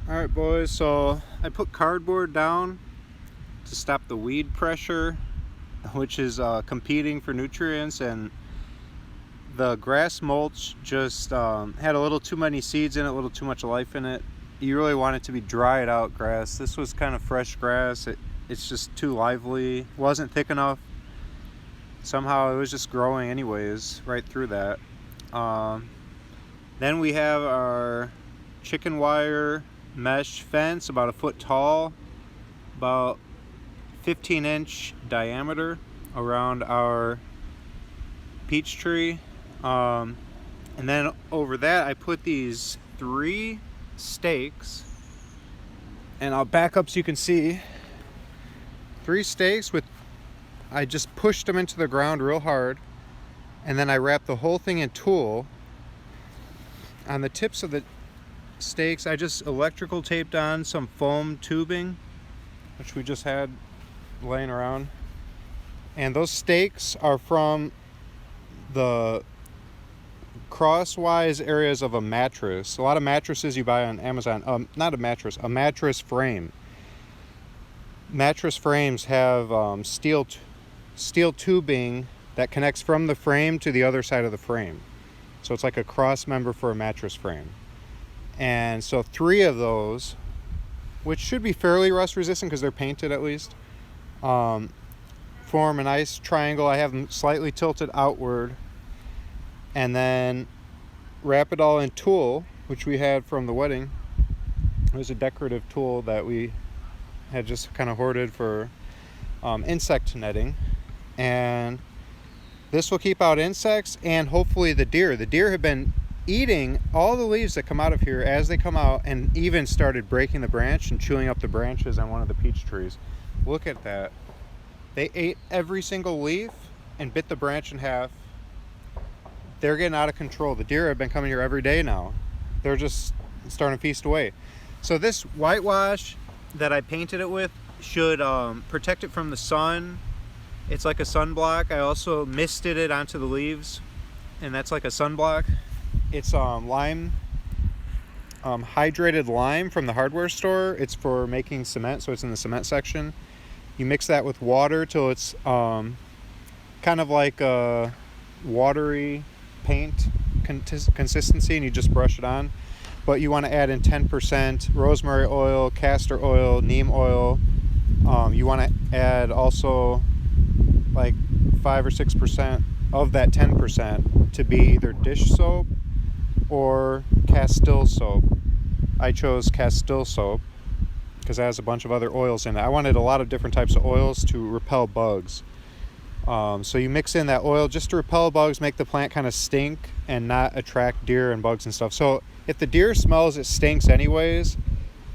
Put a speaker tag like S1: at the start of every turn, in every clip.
S1: Alright boys, so I put cardboard down to stop the weed pressure, which is competing for nutrients, and the grass mulch just had a little too many seeds in it, a little too much life in it. You really want it to be dried out grass. This was kind of fresh grass. It's just too lively, wasn't thick enough. Somehow it was just growing anyways right through that. Then we have our chicken wire mesh fence, about a foot tall, about 15-inch diameter around our peach tree. And then over that I put these 3 stakes, and I'll back up so you can see. 3 stakes with, I just pushed them into the ground real hard, and then I wrapped the whole thing in tulle. On the tips of the stakes I just electrical taped on some foam tubing, which we just had laying around. And those stakes are from the crosswise areas of a mattress. A lot of mattresses you buy on Amazon, not a mattress, a mattress frame. Mattress frames have steel tubing that connects from the frame to the other side of the frame. So it's like a cross member for a mattress frame. And so 3 of those, which should be fairly rust resistant because they're painted at least, form a nice triangle. I have them slightly tilted outward, and then wrap it all in tulle, which we had from the wedding. It was a decorative tulle that we had just kind of hoarded for insect netting. And this will keep out insects and hopefully the deer. The deer have been eating all the leaves that come out of here as they come out, and even started breaking the branch and chewing up the branches on one of the peach trees. Look at that. They ate every single leaf and bit the branch in half. They're getting out of control. The deer have been coming here every day now. They're just starting to feast away. So this whitewash that I painted it with should protect it from the sun. It's like a sunblock. I also misted it onto the leaves, and that's like a sunblock. It's lime, hydrated lime from the hardware store. It's for making cement, so it's in the cement section. You mix that with water till it's kind of like a watery paint consistency, and you just brush it on. But you want to add in 10% rosemary oil, castor oil, neem oil. You want to add also like 5 or 6% of that 10% to be either dish soap or Castile soap. I chose Castile soap because it has a bunch of other oils in it. I wanted a lot of different types of oils to repel bugs. So you mix in that oil just to repel bugs, make the plant kind of stink and not attract deer and bugs and stuff. So if the deer smells it stinks anyways,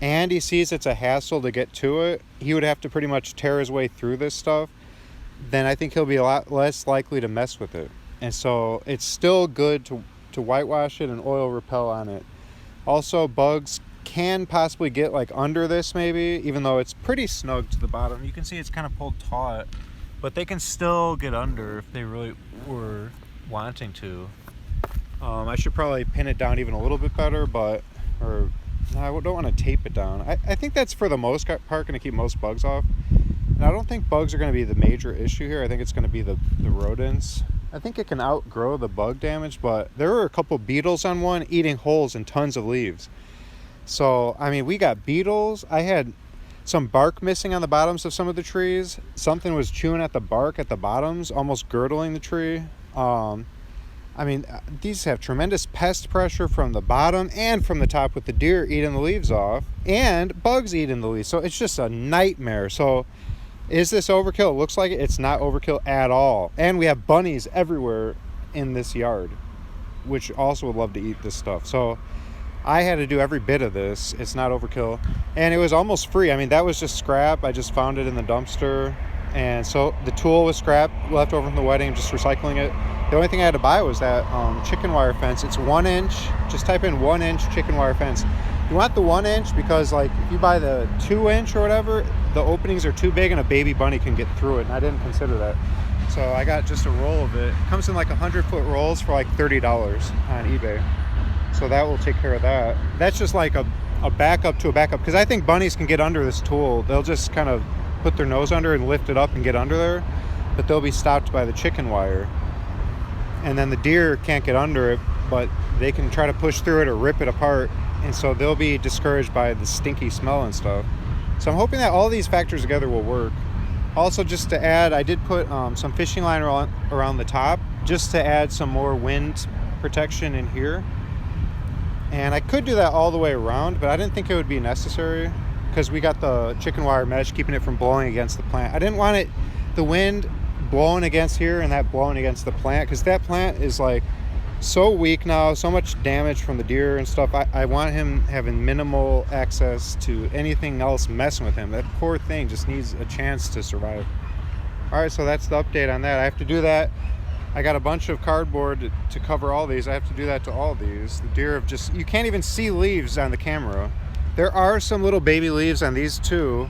S1: and he sees it's a hassle to get to it, he would have to pretty much tear his way through this stuff. Then I think he'll be a lot less likely to mess with it. And so it's still good to whitewash it and oil repel on it. Also, bugs can possibly get like under this maybe, even though it's pretty snug to the bottom. You can see it's kind of pulled taut, but they can still get under if they really were wanting to. I should probably pin it down even a little bit better, but I don't want to tape it down. I think that's for the most part going to keep most bugs off. And I don't think bugs are going to be the major issue here. I think it's going to be the rodents. I think it can outgrow the bug damage, but there were a couple beetles on one eating holes in tons of leaves. So, I mean, we got beetles. I had some bark missing on the bottoms of some of the trees. Something was chewing at the bark at the bottoms, almost girdling the tree. I mean, these have tremendous pest pressure from the bottom and from the top, with the deer eating the leaves off and bugs eating the leaves. So it's just a nightmare. So is this overkill? It looks like it. It's not overkill at all. And we have bunnies everywhere in this yard, which also would love to eat this stuff. So I had to do every bit of this. It's not overkill. And it was almost free. I mean, that was just scrap. I just found it in the dumpster. And so the tulle was scrap left over from the wedding, just recycling it. The only thing I had to buy was that chicken wire fence. It's 1 inch. Just type in 1 inch chicken wire fence. You want the 1 inch because, like, if you buy the 2 inch or whatever, the openings are too big and a baby bunny can get through it. And I didn't consider that. So I got just a roll of it. It comes in like 100-foot rolls for like $30 on eBay. So that will take care of that. That's just like a a backup to a backup, because I think bunnies can get under this tool. They'll just kind of put their nose under and lift it up and get under there, but they'll be stopped by the chicken wire. And then the deer can't get under it, but they can try to push through it or rip it apart, and so they'll be discouraged by the stinky smell and stuff. So I'm hoping that all these factors together will work. Also, just to add, I did put some fishing line around the top just to add some more wind protection in here. And I could do that all the way around, but I didn't think it would be necessary because we got the chicken wire mesh keeping it from blowing against the plant. I didn't want the wind blowing against here and that blowing against the plant, because that plant is like so weak now, so much damage from the deer and stuff. I want him having minimal access to anything else messing with him. That poor thing just needs a chance to survive. All right, so that's the update on that. I have to do that. I got a bunch of cardboard to cover all these. I have to do that to all these. The deer have you can't even see leaves on the camera. There are some little baby leaves on these too,